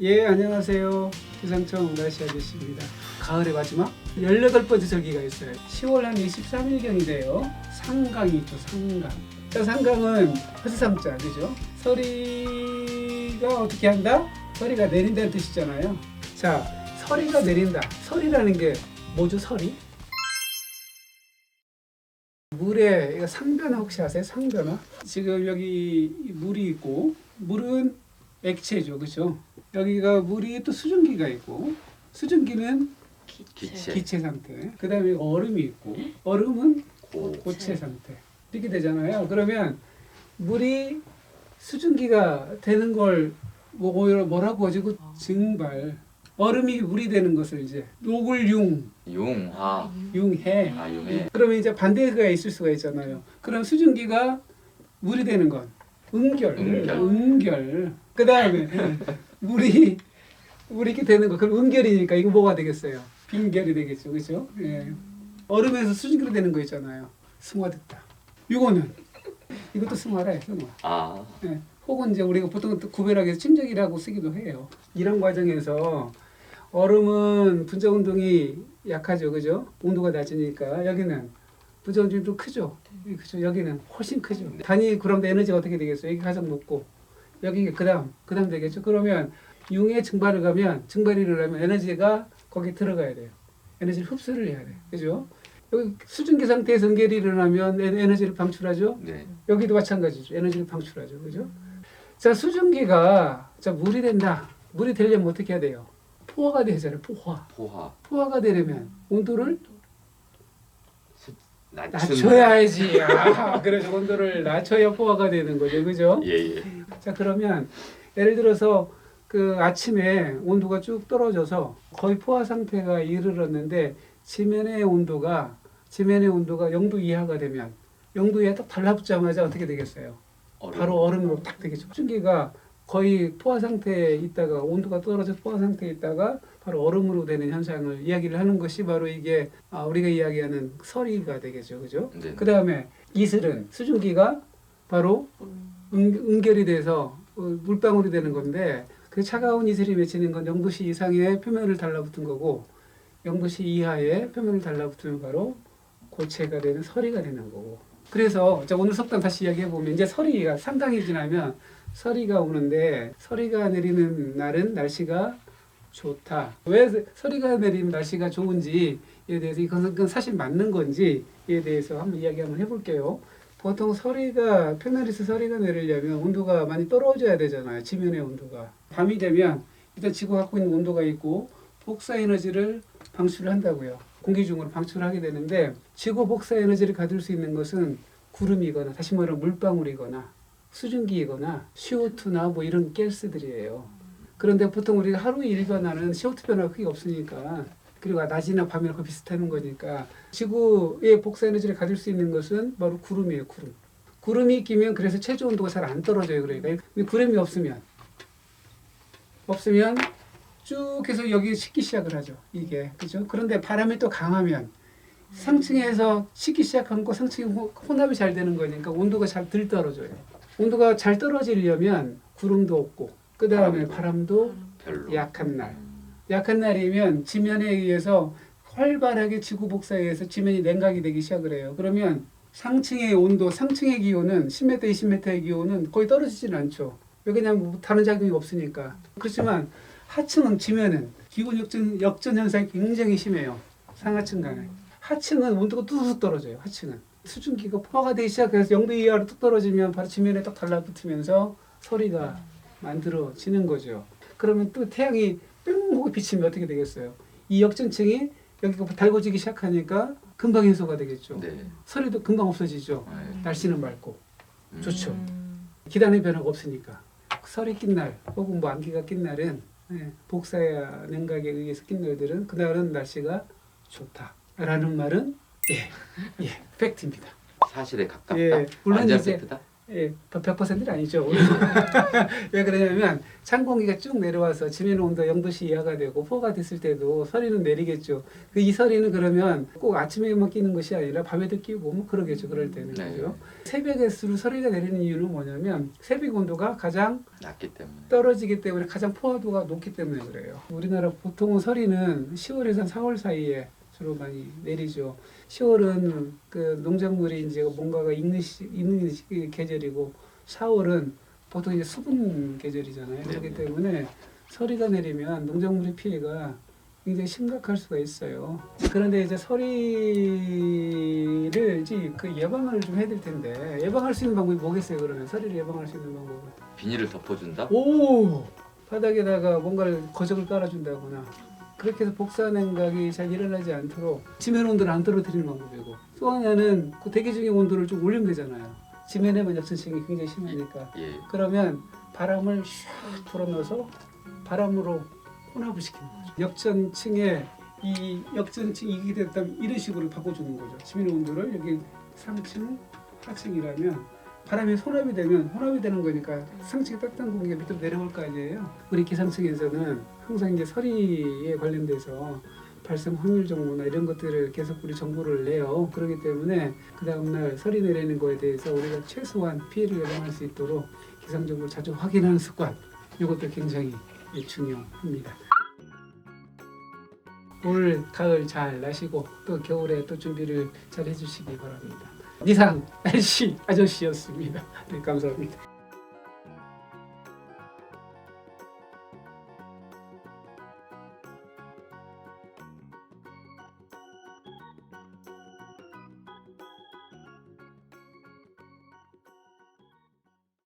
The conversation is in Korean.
예, 안녕하세요. 기상청 날씨 아저씨입니다. 가을의 마지막 18번째 절기가 있어요. 10월 한 23일경이 돼요. 상강이 있죠, 상강. 자, 상강은 허스삼자, 그죠? 서리가 어떻게 한다? 서리가 내린다는 뜻이잖아요. 자, 서리가 내린다. 서리라는 게 뭐죠, 서리? 물에 이거 상변화 혹시 아세요? 상변화? 지금 여기 물이 있고 물은 액체죠, 그렇죠? 여기가 물이 또 수증기가 있고 수증기는 기체 상태. 그다음에 얼음이 있고 얼음은 고체 상태. 이렇게 되잖아요. 그러면 물이 수증기가 되는 걸 뭐라고 하지? 그 증발. 얼음이 물이 되는 것을 이제 녹을 융해. 융해. 그러면 이제 반대가 있을 수가 있잖아요. 그럼 수증기가 물이 되는 건 음결. 그 다음에 물이 이렇게 되는 거. 그럼 음결이니까 이거 뭐가 되겠어요? 빙결이 되겠죠, 그렇죠? 예. 얼음에서 수증기로 되는 거 있잖아요. 승화됐다. 이것도 승화래, 승화. 예. 혹은 이제 우리가 보통 구별하기 위해서 침적이라고 쓰기도 해요. 이런 과정에서 얼음은 분자 운동이 약하죠, 그죠? 온도가 낮으니까 여기는 분자 운동이 좀 크죠. 그죠? 여기는 훨씬 크죠. 단위 그럼 에너지가 어떻게 되겠어요? 여기 가장 높고 여기 그다음 되겠죠. 그러면 융의 증발이 일어나면 에너지가 거기 들어가야 돼요. 에너지를 흡수를 해야 돼요, 그죠? 여기 수증기 상태에서 응결이 일어나면 에너지를 방출하죠. 네. 여기도 마찬가지죠. 에너지를 방출하죠, 그죠? 자, 수증기가 물이 된다. 물이 되려면 어떻게 해야 돼요? 포화가 되잖아요. 포화가 되려면 온도를 낮춰야지. 그래서 온도를 낮춰야 포화가 되는 거죠, 그죠? 예. 자, 그러면 예를 들어서 그 아침에 온도가 쭉 떨어져서 거의 포화 상태가 이르렀는데 지면의 온도가 0도 이하가 되면 0도 이하에 딱 달라붙자마자 어떻게 되겠어요? 바로 얼음으로 딱 되겠죠. 수증기가 거의 포화 상태에 있다가 온도가 떨어져 포화 상태에 있다가 바로 얼음으로 되는 현상을 이야기를 하는 것이 바로 이게 우리가 이야기하는 서리가 되겠죠, 그죠? 네. 그 다음에 이슬은 수증기가 바로 응결이 돼서 물방울이 되는 건데 그 차가운 이슬이 맺히는 건 0도씨 이상의 표면을 달라붙은 거고 0도씨 이하의 표면을 달라붙으면 바로 고체가 되는 서리가 되는 거고. 그래서 오늘 속담 다시 이야기해 보면 이제 서리가 상강이 지나면 서리가 오는데 서리가 내리는 날은 날씨가 좋다. 왜 서리가 내리는 날씨가 좋은지에 대해서 이건 사실 맞는 건지에 대해서 한번 이야기 한번 해볼게요. 보통 표면에서 서리가 내리려면 온도가 많이 떨어져야 되잖아요. 지면의 온도가. 밤이 되면 일단 지구가 갖고 있는 온도가 있고 복사 에너지를 방출을 한다고요. 공기 중으로 방출하게 되는데 지구 복사 에너지를 가질 수 있는 것은 구름이거나 다시 말하면 물방울이거나 수증기이거나 CO2나 뭐 이런 가스들이에요. 그런데 보통 우리가 하루 일변화는 CO2 변화가 크게 없으니까 그리고 낮이나 밤이나 거의 비슷하는 거니까 지구의 복사 에너지를 가질 수 있는 것은 바로 구름이에요. 구름이 끼면 그래서 최저 온도가 잘 안 떨어져요. 그러니까 구름이 없으면 쭉 해서 여기 식기 시작을 하죠. 이게 그죠? 그런데 바람이 또 강하면 상층에서 식기 시작한 거 상층이 혼합이 잘 되는 거니까 온도가 덜 떨어져요. 온도가 잘 떨어지려면 구름도 없고 그 다음에 바람도 별로. 약한 날이면 지면에 의해서 활발하게 지구 복사에 의해서 지면이 냉각이 되기 시작을 해요. 그러면 상층의 온도, 상층의 기온은 10m, 20m의 기온은 거의 떨어지진 않죠. 왜냐하면 다른 작용이 없으니까. 그렇지만 하층은 지면은 기온 역전 현상이 굉장히 심해요. 상하층 간에. 하층은 온도가 뚝뚝 떨어져요. 하층은. 수증기가 포화가 되기 시작해서 0도 이하로 뚝 떨어지면 바로 지면에 딱 달라붙으면서 서리가 만들어지는 거죠. 그러면 또 태양이 뿅 하고 비치면 어떻게 되겠어요? 이 역전층이 여기가 달궈지기 시작하니까 금방 해소가 되겠죠. 네. 서리도 금방 없어지죠. 네. 날씨는 맑고 좋죠. 기단의 변화가 없으니까. 서리 낀 날 혹은 안개가 낀 날은 복사야 냉각에 의해서 낀 날들은 그날은 날씨가 좋다라는 말은 팩트입니다. 사실에 가깝다. 물론 완전 이제 팩트다. 예, 100%는 아니죠. 왜 그러냐면 찬 공기가 쭉 내려와서 지면 온도 0도씨 이하가 되고 포가 됐을 때도 서리는 내리겠죠. 이 서리는 그러면 꼭 아침에만 끼는 것이 아니라 밤에도 끼고 뭐 그러겠죠. 그럴 때는 네. 그죠. 새벽에수록 서리가 내리는 이유는 뭐냐면 새벽 온도가 가장 낮기 때문에. 떨어지기 때문에 가장 포화도가 높기 때문에 그래요. 우리나라 보통은 서리는 10월에서 4월 사이에 주로 많이 내리죠. 10월은 그 농작물이 이제 뭔가가 익는 계절이고 4월은 보통 이제 수분 계절이잖아요. 그렇기 네네. 때문에 서리가 내리면 농작물의 피해가 굉장히 심각할 수가 있어요. 그런데 이제 서리를 이제 그 예방을 좀 해야 될 텐데 예방할 수 있는 방법이 뭐겠어요? 그러면 서리를 예방할 수 있는 방법은? 비닐을 덮어준다? 오! 바닥에다가 뭔가를 거적을 깔아준다거나 그렇게 해서 복사 냉각이 잘 일어나지 않도록 지면 온도를 안 떨어뜨리는 방법이고 또 하나는 그 대기 중의 온도를 좀 올리면 되잖아요. 지면에만 역전층이 굉장히 심하니까 예. 그러면 바람을 샥 불어넣어서 바람으로 혼합을 시키는 거죠. 역전층에 이 역전층이 이게 됐다면 이런 식으로 바꿔주는 거죠. 지면 온도를 여기 3층, 4층이라면 바람이 혼합이 되면 혼합이 되는 거니까 상층에 따뜻한 공기가 밑으로 내려올 거 아니에요. 우리 기상청에서는 항상 이제 서리에 관련돼서 발생 확률 정보나 이런 것들을 계속 우리 정보를 내요. 그렇기 때문에 그 다음날 서리 내리는 거에 대해서 우리가 최소한 피해를 예방할 수 있도록 기상 정보를 자주 확인하는 습관 이것도 굉장히 중요합니다. 올 가을 잘 나시고 또 겨울에 또 준비를 잘 해주시기 바랍니다. 이상 날씨 아저씨였습니다. 네, 감사합니다.